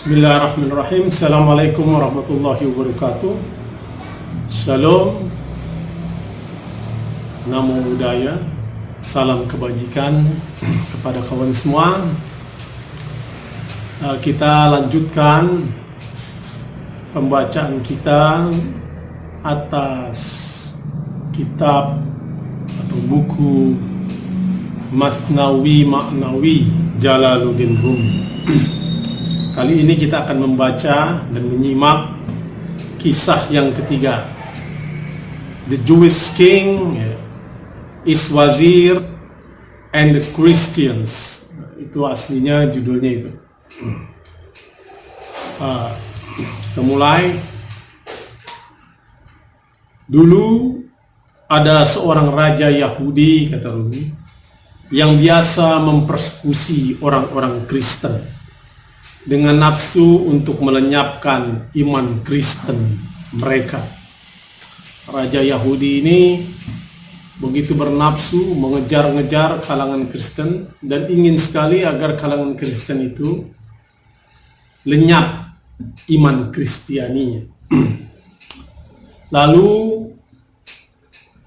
Bismillahirrahmanirrahim. Assalamualaikum warahmatullahi wabarakatuh. Shalom, namo buddhaya, salam kebajikan kepada kawan semua. Kita lanjutkan pembacaan kita atas kitab atau buku Masnawi Ma'nawi Jalaluddin Rumi. Kali ini kita akan membaca dan menyimak kisah yang ketiga. The Jewish King, Is-Wazir, and the Christians. Itu aslinya judulnya itu. Kita mulai. Dulu ada seorang raja Yahudi, kata Rumi, yang biasa mempersekusi orang-orang Kristen dengan nafsu untuk melenyapkan iman Kristen mereka. Raja Yahudi ini begitu bernafsu mengejar-ngejar kalangan Kristen dan ingin sekali agar kalangan Kristen itu lenyap iman Kristianinya. Lalu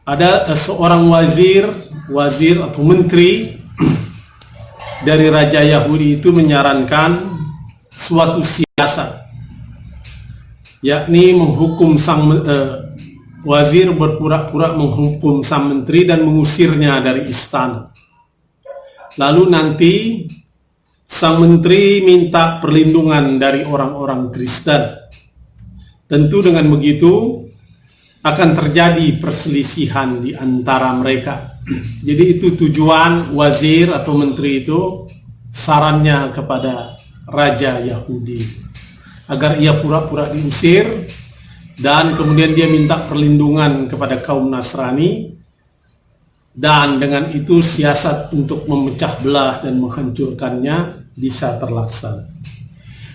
ada seorang wazir atau menteri dari Raja Yahudi itu menyarankan suatu siasat, yakni menghukum wazir berpura-pura menghukum sang menteri dan mengusirnya dari istana. Lalu nanti sang menteri minta perlindungan dari orang-orang Kristen. Tentu dengan begitu akan terjadi perselisihan di antara mereka. Jadi itu tujuan wazir atau menteri itu, sarannya kepada Raja Yahudi agar ia pura-pura diusir dan kemudian dia minta perlindungan kepada kaum Nasrani, dan dengan itu siasat untuk memecah belah dan menghancurkannya bisa terlaksana.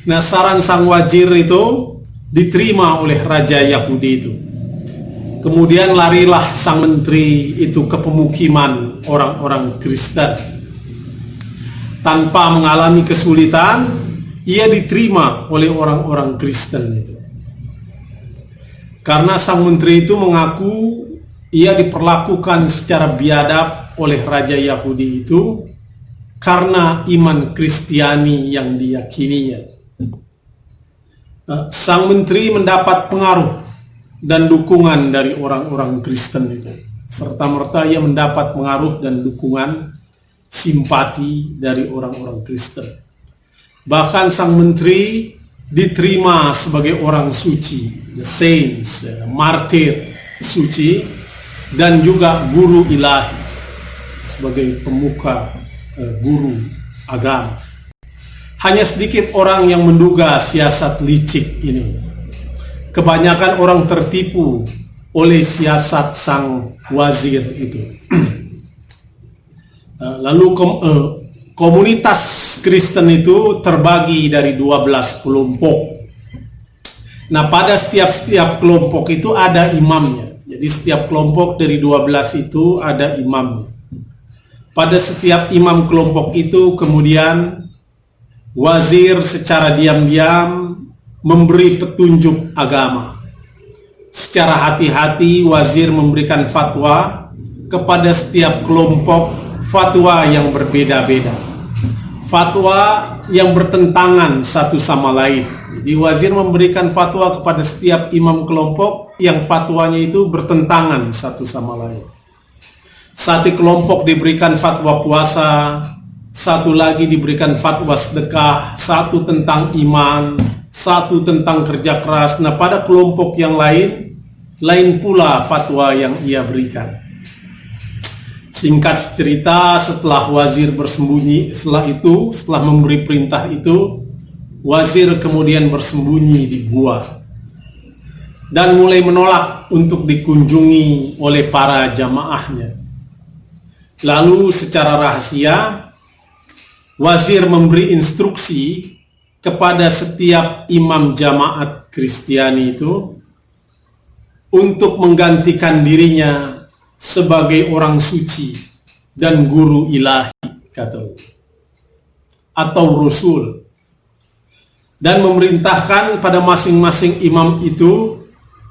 Nah, saran sang wazir itu diterima oleh Raja Yahudi itu. Kemudian larilah sang menteri itu ke pemukiman orang-orang Kristen. Tanpa mengalami kesulitan, ia diterima oleh orang-orang Kristen itu. Karena sang menteri itu mengaku ia diperlakukan secara biadab oleh Raja Yahudi itu karena iman Kristiani yang diyakininya. Sang menteri mendapat pengaruh dan dukungan dari orang-orang Kristen itu. Serta-merta ia mendapat pengaruh dan dukungan simpati dari orang-orang Kristen. Bahkan sang menteri diterima sebagai orang suci, the saints, martir suci, dan juga guru ilahi sebagai pemuka guru agama. Hanya sedikit orang yang menduga siasat licik ini. Kebanyakan orang tertipu oleh siasat sang wazir itu. Lalu komunitas Kristen itu terbagi dari 12 kelompok. Nah, pada setiap kelompok itu ada imamnya. Jadi setiap kelompok dari 12 itu ada imamnya. Pada setiap imam kelompok itu kemudian wazir secara diam-diam memberi petunjuk agama. Secara hati-hati wazir memberikan fatwa kepada setiap kelompok, fatwa yang berbeda-beda, fatwa yang bertentangan satu sama lain. Jadi wazir memberikan fatwa kepada setiap imam kelompok yang fatwanya itu bertentangan satu sama lain. Satu kelompok diberikan fatwa puasa, satu lagi diberikan fatwa sedekah, satu tentang iman, satu tentang kerja keras. Nah, pada kelompok yang lain pula fatwa yang ia berikan. Singkat cerita, setelah wazir bersembunyi, setelah memberi perintah itu, wazir kemudian bersembunyi di gua dan mulai menolak untuk dikunjungi oleh para jamaahnya. Lalu secara rahasia, wazir memberi instruksi kepada setiap imam jamaat Kristiani itu untuk menggantikan dirinya sebagai orang suci dan guru ilahi, kata, atau rasul. dan memerintahkan pada masing-masing imam itu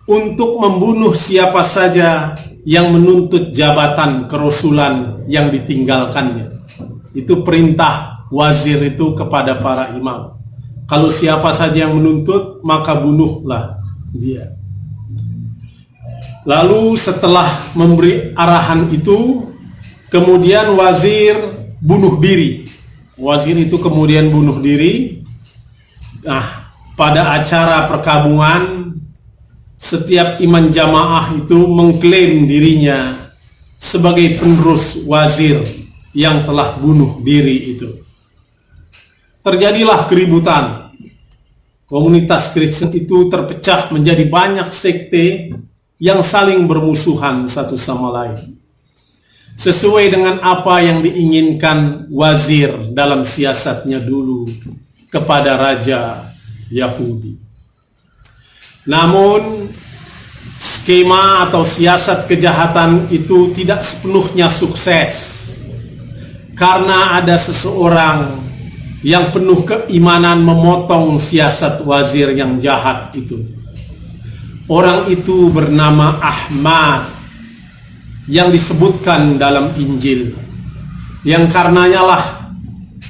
untuk membunuh siapa saja yang menuntut jabatan kerasulan yang ditinggalkannya. Itu perintah wazir itu kepada para imam. Kalau siapa saja yang menuntut, maka bunuhlah dia. Lalu setelah memberi arahan itu, kemudian wazir bunuh diri. Wazir itu kemudian bunuh diri. Nah, pada acara perkabungan, setiap imam jamaah itu mengklaim dirinya sebagai penerus wazir yang telah bunuh diri itu. Terjadilah keributan. Komunitas Kristen itu terpecah menjadi banyak sekte yang saling bermusuhan satu sama lain. Sesuai dengan apa yang diinginkan wazir dalam siasatnya dulu kepada raja Yahudi. Namun skema atau siasat kejahatan itu tidak sepenuhnya sukses, karena ada seseorang yang penuh keimanan memotong siasat wazir yang jahat itu. Orang itu bernama Ahmad, yang disebutkan dalam Injil, yang karenanya lah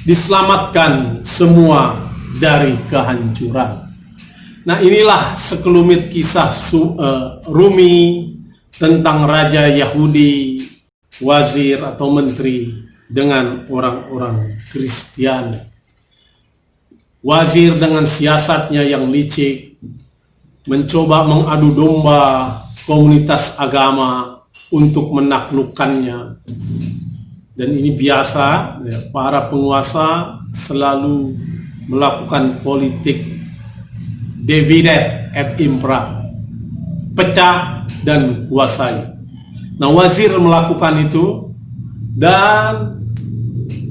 diselamatkan semua dari kehancuran. Nah, inilah sekelumit kisah Rumi tentang Raja Yahudi, wazir atau menteri dengan orang-orang Kristiani. Wazir dengan siasatnya yang licik mencoba mengadu domba komunitas agama untuk menaklukkannya. Dan ini biasa, ya, para penguasa selalu melakukan politik divide et impera, pecah dan kuasai. Nah, wazir melakukan itu dan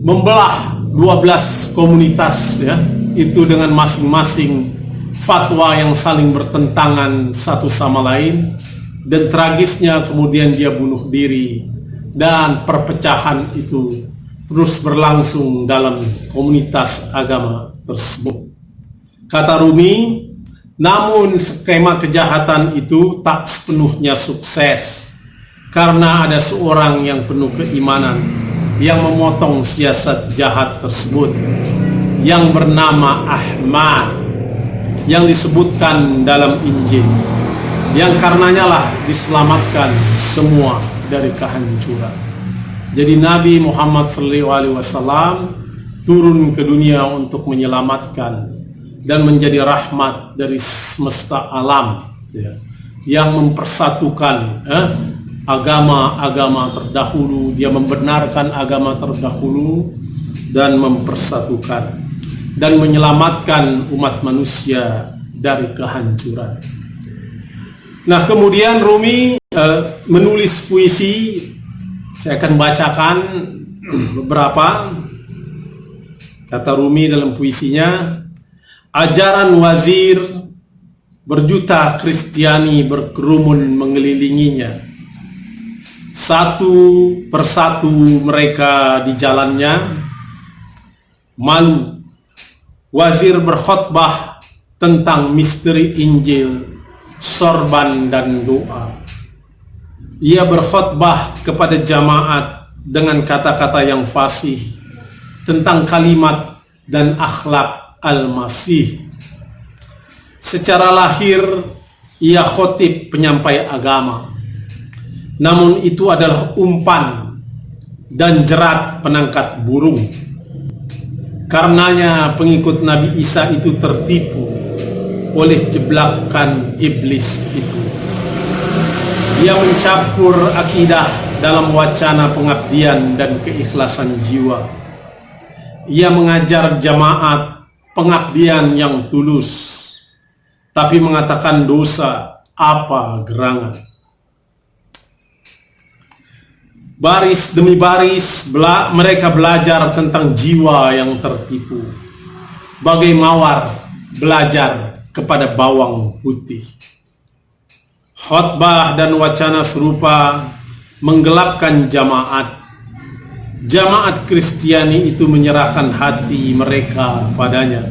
membelah 12 komunitas, ya, itu dengan masing-masing fatwa yang saling bertentangan satu sama lain. Dan tragisnya kemudian dia bunuh diri, dan perpecahan itu terus berlangsung dalam komunitas agama tersebut. Kata Rumi, namun skema kejahatan itu tak sepenuhnya sukses, karena ada seorang yang penuh keimanan yang memotong siasat jahat tersebut, yang bernama Ahmad, yang disebutkan dalam Injil, yang karenanya lah diselamatkan semua dari kehancuran. Jadi Nabi Muhammad SAW turun ke dunia untuk menyelamatkan dan menjadi rahmat dari semesta alam, ya, yang mempersatukan agama-agama terdahulu. Dia membenarkan agama terdahulu dan mempersatukan dan menyelamatkan umat manusia dari kehancuran. Nah, kemudian Rumi menulis puisi. Saya akan bacakan beberapa. Kata Rumi dalam puisinya, ajaran wazir berjuta Kristiani berkerumun mengelilinginya. Satu persatu mereka di jalannya malu. Wazir berkhotbah tentang misteri Injil, sorban dan doa. Ia berkhotbah kepada jamaat dengan kata-kata yang fasih tentang kalimat dan akhlak Al-Masih. Secara lahir ia khotib penyampai agama, namun itu adalah umpan dan jerat penangkat burung. Karenanya pengikut Nabi Isa itu tertipu oleh jebakan iblis itu. Dia mencampur akidah dalam wacana pengabdian dan keikhlasan jiwa. Ia mengajar jamaat pengabdian yang tulus, tapi mengatakan dosa apa gerangan. Baris demi baris mereka belajar tentang jiwa yang tertipu, bagai mawar belajar kepada bawang putih. Khotbah dan wacana serupa menggelapkan jamaat. Jamaat Kristiani itu menyerahkan hati mereka padanya.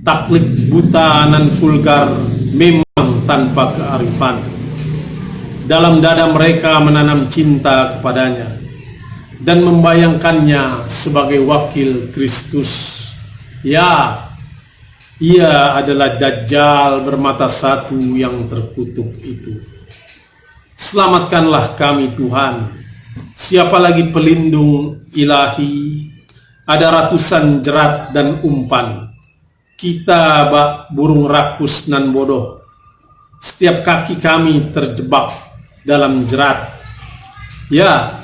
taklid buta nan vulgar memang tanpa kearifan. Dalam dada mereka menanam cinta kepadanya dan membayangkannya sebagai wakil Kristus. Ya, ia adalah Dajjal bermata satu yang terkutuk itu. Selamatkanlah kami Tuhan. Siapa lagi pelindung ilahi? Ada ratusan jerat dan umpan. Kita bak burung rakus nan bodoh. Setiap kaki kami terjebak dalam jerat. Ya,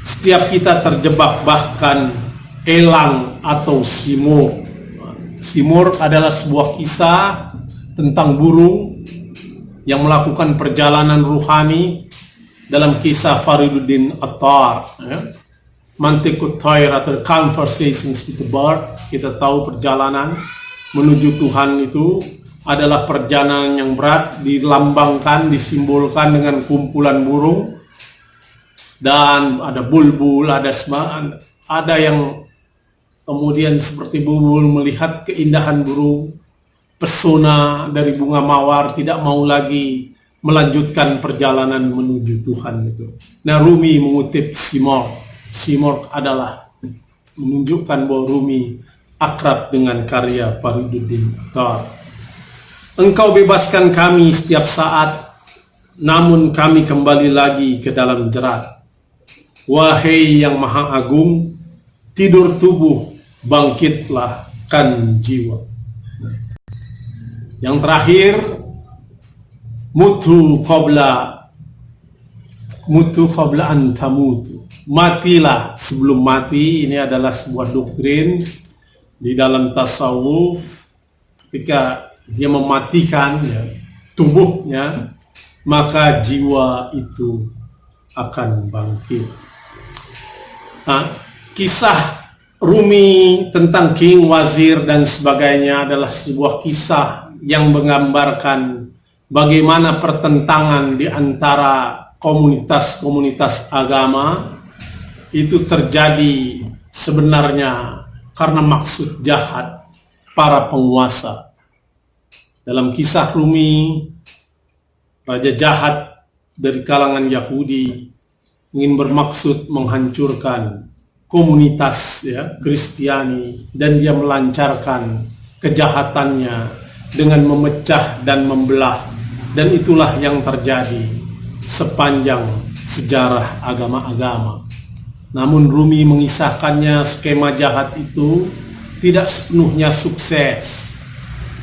setiap kita terjebak bahkan elang atau simur. Simur adalah sebuah kisah tentang burung yang melakukan perjalanan ruhani dalam kisah Fariduddin Attar, ya. Mantiqut Thair atau Conversations with the Bird. Kita tahu perjalanan menuju Tuhan itu adalah perjalanan yang berat, dilambangkan, disimbolkan dengan kumpulan burung, dan ada bulbul, ada yang kemudian seperti bulbul melihat keindahan burung, pesona dari bunga mawar, tidak mau lagi melanjutkan perjalanan menuju Tuhan itu. Nah, Rumi mengutip Simorg adalah menunjukkan bahwa Rumi akrab dengan karya Fariduddin Attar. Engkau bebaskan kami setiap saat, namun kami kembali lagi ke dalam jerat. Wahai yang maha agung, tidur tubuh, bangkitlah kan jiwa. Yang terakhir, mutu qabla an tamutu. Matilah sebelum mati. Ini adalah sebuah doktrin di dalam tasawuf. Ketika dia mematikan, ya, tubuhnya, maka jiwa itu akan bangkit. Nah, kisah Rumi tentang king, wazir, dan sebagainya adalah sebuah kisah yang menggambarkan bagaimana pertentangan di antara komunitas-komunitas agama itu terjadi sebenarnya karena maksud jahat para penguasa. Dalam kisah Rumi, raja jahat dari kalangan Yahudi ingin bermaksud menghancurkan komunitas, ya, Kristiani, dan dia melancarkan kejahatannya dengan memecah dan membelah, dan itulah yang terjadi sepanjang sejarah agama-agama. Namun Rumi mengisahkannya skema jahat itu tidak sepenuhnya sukses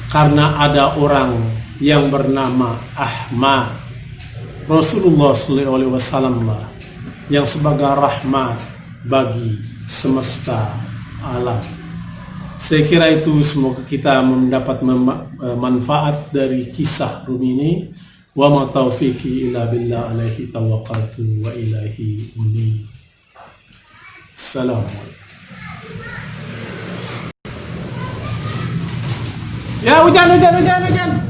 karena ada orang yang bernama Ahmad. Rasulullah SAW lah yang sebagai rahmat bagi semesta alam. Saya kira itu, semoga kita mendapat manfaat dari kisah Rumi ini. Wa ma taufiqi illa billah, alaihi tawakkaltu wa ilaihi unib. Assalamualaikum. Ya, hujan.